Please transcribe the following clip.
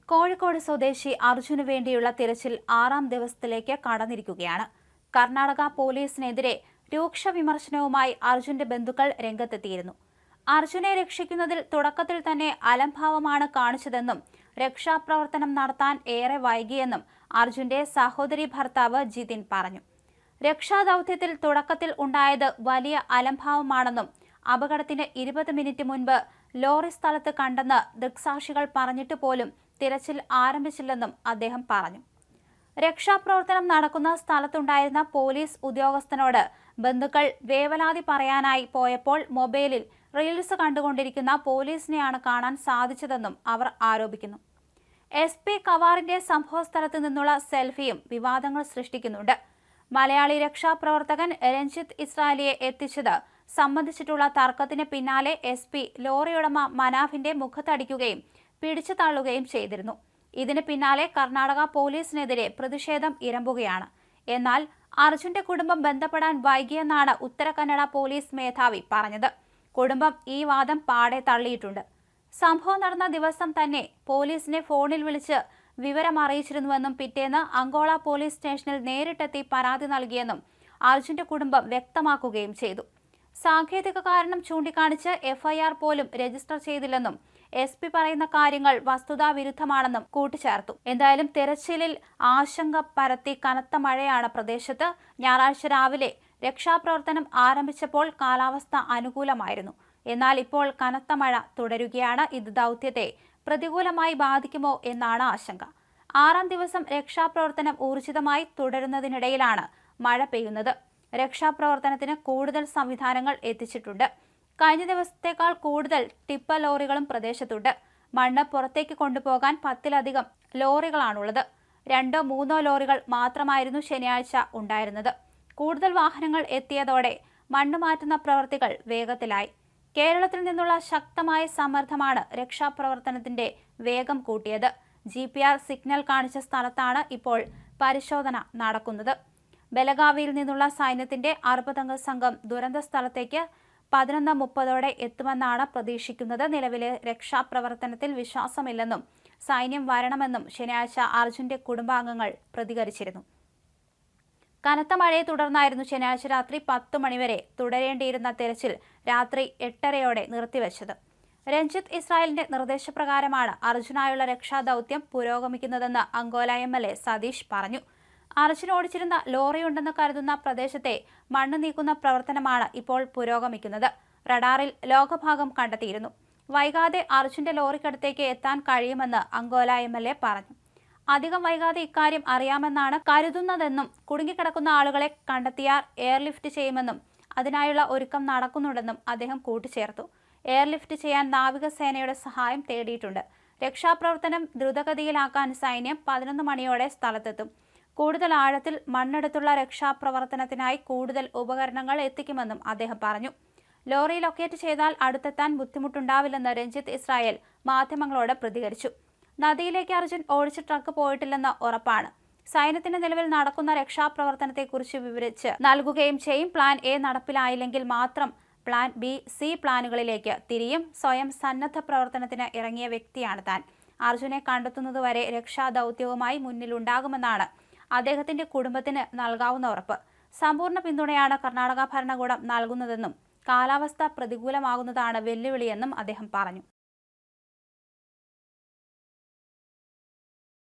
കോഴിക്കോട് സ്വദേശി അർജുന് വേണ്ടിയുള്ള തിരച്ചിൽ 6ാം ദിവസത്തിലേക്ക് കടന്നിരിക്കുകയാണ്. കർണാടക പോലീസിനെതിരെ രൂക്ഷ വിമർശനവുമായി അർജുന്റെ ബന്ധുക്കൾ രംഗത്തെത്തിയിരുന്നു. അർജുനെ രക്ഷിക്കുന്നതിൽ തുടക്കത്തിൽ തന്നെ അലംഭാവമാണ് കാണിച്ചതെന്നും രക്ഷാപ്രവർത്തനം നടത്താൻ ഏറെ വൈകിയെന്നും അർജുന്റെ സഹോദരി ഭർത്താവ് ജിതിൻ പറഞ്ഞു. രക്ഷാദൌത്യത്തിൽ തുടക്കത്തിൽ ഉണ്ടായത് വലിയ അലംഭാവമാണെന്നും അപകടത്തിന് 20 മിനിറ്റ് മുൻപ് ലോറി സ്ഥലത്ത് കണ്ടെന്ന് ദൃക്സാക്ഷികൾ പറഞ്ഞിട്ട് പോലും തിരച്ചിൽ ആരംഭിച്ചില്ലെന്നും അദ്ദേഹം പറഞ്ഞു. രക്ഷാപ്രവർത്തനം നടക്കുന്ന സ്ഥലത്തുണ്ടായിരുന്ന പോലീസ് ഉദ്യോഗസ്ഥനോട് ബന്ധുക്കൾ വേവലാതി പറയാനായി പോയപ്പോൾ മൊബൈലിൽ റീൽസ് കണ്ടുകൊണ്ടിരിക്കുന്ന പോലീസിനെയാണ് കാണാൻ സാധിച്ചതെന്നും അവർ ആരോപിക്കുന്നു. SP കവാറിന്റെ സംഭവസ്ഥലത്ത് നിന്നുള്ള സെൽഫിയും വിവാദങ്ങൾ സൃഷ്ടിക്കുന്നുണ്ട്. മലയാളി രക്ഷാപ്രവർത്തകൻ രഞ്ജിത്ത് ഇസ്രായേലിയെ എത്തിച്ചത് സംബന്ധിച്ചിട്ടുള്ള തർക്കത്തിന് പിന്നാലെ SP ലോറിയുടമ മനാഫിന്റെ മുഖത്തടിക്കുകയും പിടിച്ചു തള്ളുകയും ചെയ്തിരുന്നു. ഇതിന് പിന്നാലെ കർണാടക പോലീസിനെതിരെ പ്രതിഷേധം ഇരമ്പുകയാണ്. എന്നാൽ അർജുന്റെ കുടുംബം ബന്ധപ്പെടാൻ വൈകിയെന്നാണ് ഉത്തര കന്നഡ പോലീസ് മേധാവി പറഞ്ഞത്. കുടുംബം ഈ വാദം പാടെ തള്ളിയിട്ടുണ്ട്. സംഭവം നടന്ന ദിവസം തന്നെ പോലീസിനെ ഫോണിൽ വിളിച്ച് വിവരം അറിയിച്ചിരുന്നുവെന്നും പിറ്റേന്ന് അങ്കോള പോലീസ് സ്റ്റേഷനിൽ നേരിട്ടെത്തി പരാതി നൽകിയെന്നും അർജുന്റെ കുടുംബം വ്യക്തമാക്കുകയും ചെയ്തു. സാങ്കേതിക കാരണം ചൂണ്ടിക്കാണിച്ച് FIR പോലും രജിസ്റ്റർ ചെയ്തില്ലെന്നും SP പറയുന്ന കാര്യങ്ങൾ വസ്തുതാവിരുദ്ധമാണെന്നും കൂട്ടിച്ചേർത്തു. എന്തായാലും തെരച്ചിലിൽ ആശങ്ക പരത്തി കനത്ത മഴയാണ് പ്രദേശത്ത്. ഞായറാഴ്ച രാവിലെ രക്ഷാപ്രവർത്തനം ആരംഭിച്ചപ്പോൾ കാലാവസ്ഥ അനുകൂലമായിരുന്നു. എന്നാൽ ഇപ്പോൾ കനത്ത മഴ തുടരുകയാണ്. ഇത് ദൗത്യത്തെ പ്രതികൂലമായി ബാധിക്കുമോ എന്നാണ് ആശങ്ക. 6ാം ദിവസം രക്ഷാപ്രവർത്തനം ഊർജിതമായി തുടരുന്നതിനിടയിലാണ് മഴ പെയ്യുന്നത്. രക്ഷാപ്രവർത്തനത്തിന് കൂടുതൽ സംവിധാനങ്ങൾ എത്തിച്ചിട്ടുണ്ട്. കഴിഞ്ഞ ദിവസത്തേക്കാൾ കൂടുതൽ ടിപ്പർ ലോറികളും പ്രദേശത്തുണ്ട്. മണ്ണ് പുറത്തേക്ക് കൊണ്ടുപോകാൻ 10ലധികം ലോറികളാണുള്ളത്. 2-3 ലോറികൾ മാത്രമായിരുന്നു ശനിയാഴ്ച ഉണ്ടായിരുന്നത്. കൂടുതൽ വാഹനങ്ങൾ എത്തിയതോടെ മണ്ണ് മാറ്റുന്ന പ്രവൃത്തികൾ വേഗത്തിലായി. കേരളത്തിൽ നിന്നുള്ള ശക്തമായ സമ്മർദ്ദമാണ് രക്ഷാപ്രവർത്തനത്തിന്റെ വേഗം കൂട്ടിയത്. GPR സിഗ്നൽ കാണിച്ച സ്ഥലത്താണ് ഇപ്പോൾ പരിശോധന നടക്കുന്നത്. ബലഗാവിയിൽ നിന്നുള്ള സൈന്യത്തിന്റെ 60-അംഗ സംഘം ദുരന്ത സ്ഥലത്തേക്ക് 11:30 എത്തുമെന്നാണ് പ്രതീക്ഷിക്കുന്നത്. നിലവിലെ രക്ഷാപ്രവർത്തനത്തിൽ വിശ്വാസമില്ലെന്നും സൈന്യം വരണമെന്നും ശനിയാഴ്ച അർജുന്റെ കുടുംബാംഗങ്ങൾ പ്രതികരിച്ചിരുന്നു. കനത്ത മഴയെ തുടർന്നായിരുന്നു ശനിയാഴ്ച രാത്രി 10 മണിവരെ തുടരേണ്ടിയിരുന്ന തെരച്ചിൽ രാത്രി 8:30 നിർത്തിവെച്ചത്. രഞ്ജിത്ത് ഇസ്രായേലിന്റെ നിർദ്ദേശപ്രകാരമാണ് അർജുനായുള്ള രക്ഷാദൌത്യം പുരോഗമിക്കുന്നതെന്ന് അങ്കോല MLA സതീഷ് പറഞ്ഞു. അർജുൻ ഓടിച്ചിരുന്ന ലോറിയുണ്ടെന്ന് കരുതുന്ന പ്രദേശത്തെ മണ്ണ് നീക്കുന്ന പ്രവർത്തനമാണ് ഇപ്പോൾ പുരോഗമിക്കുന്നത്. റഡാറിൽ ലോകഭാഗം കണ്ടെത്തിയിരുന്നു. വൈകാതെ അർജുന്റെ ലോറിക്കടുത്തേക്ക് എത്താൻ കഴിയുമെന്ന് അങ്കോല MLA പറഞ്ഞു. അധികം വൈകാതെ ഇക്കാര്യം അറിയാമെന്നാണ് കരുതുന്നതെന്നും കുടുങ്ങിക്കിടക്കുന്ന ആളുകളെ കണ്ടെത്തിയാൽ എയർലിഫ്റ്റ് ചെയ്യുമെന്നും അതിനായുള്ള ഒരുക്കം നടക്കുന്നുണ്ടെന്നും അദ്ദേഹം കൂട്ടിച്ചേർത്തു. എയർലിഫ്റ്റ് ചെയ്യാൻ നാവികസേനയുടെ സഹായം തേടിയിട്ടുണ്ട്. രക്ഷാപ്രവർത്തനം ദ്രുതഗതിയിലാക്കാൻ സൈന്യം 11 മണിയോടെ സ്ഥലത്തെത്തും. കൂടുതൽ ആഴത്തിൽ മണ്ണെടുത്തുള്ള രക്ഷാപ്രവർത്തനത്തിനായി കൂടുതൽ ഉപകരണങ്ങൾ എത്തിക്കുമെന്നും അദ്ദേഹം പറഞ്ഞു. ലോറി ലൊക്കേറ്റ് ചെയ്താൽ അടുത്തെത്താൻ ബുദ്ധിമുട്ടുണ്ടാവില്ലെന്ന് രഞ്ജിത്ത് ഇസ്രായേൽ മാധ്യമങ്ങളോട് പ്രതികരിച്ചു. നദിയിലേക്ക് അർജുൻ ഓടിച്ച ട്രക്ക് പോയിട്ടില്ലെന്ന് ഉറപ്പാണ്. സൈന്യത്തിന് നിലവിൽ നടക്കുന്ന രക്ഷാപ്രവർത്തനത്തെക്കുറിച്ച് വിവരിച്ച് നൽകുകയും ചെയ്യും. പ്ലാൻ A നടപ്പിലായില്ലെങ്കിൽ മാത്രം പ്ലാൻ B, C പ്ലാനുകളിലേക്ക് തിരിയും. സ്വയം സന്നദ്ധ പ്രവർത്തനത്തിന് ഇറങ്ങിയ വ്യക്തിയാണ് താൻ. അർജുനെ കണ്ടെത്തുന്നതുവരെ രക്ഷാദൌത്യവുമായി മുന്നിലുണ്ടാകുമെന്നാണ് അദ്ദേഹത്തിന്റെ കുടുംബത്തിന് നൽകാവുന്ന ഉറപ്പ്. സമ്പൂർണ്ണ പിന്തുണയാണ് കർണാടക ഭരണകൂടം നൽകുന്നതെന്നും കാലാവസ്ഥ പ്രതികൂലമാകുന്നതാണ് വെല്ലുവിളിയെന്നും അദ്ദേഹം പറഞ്ഞു.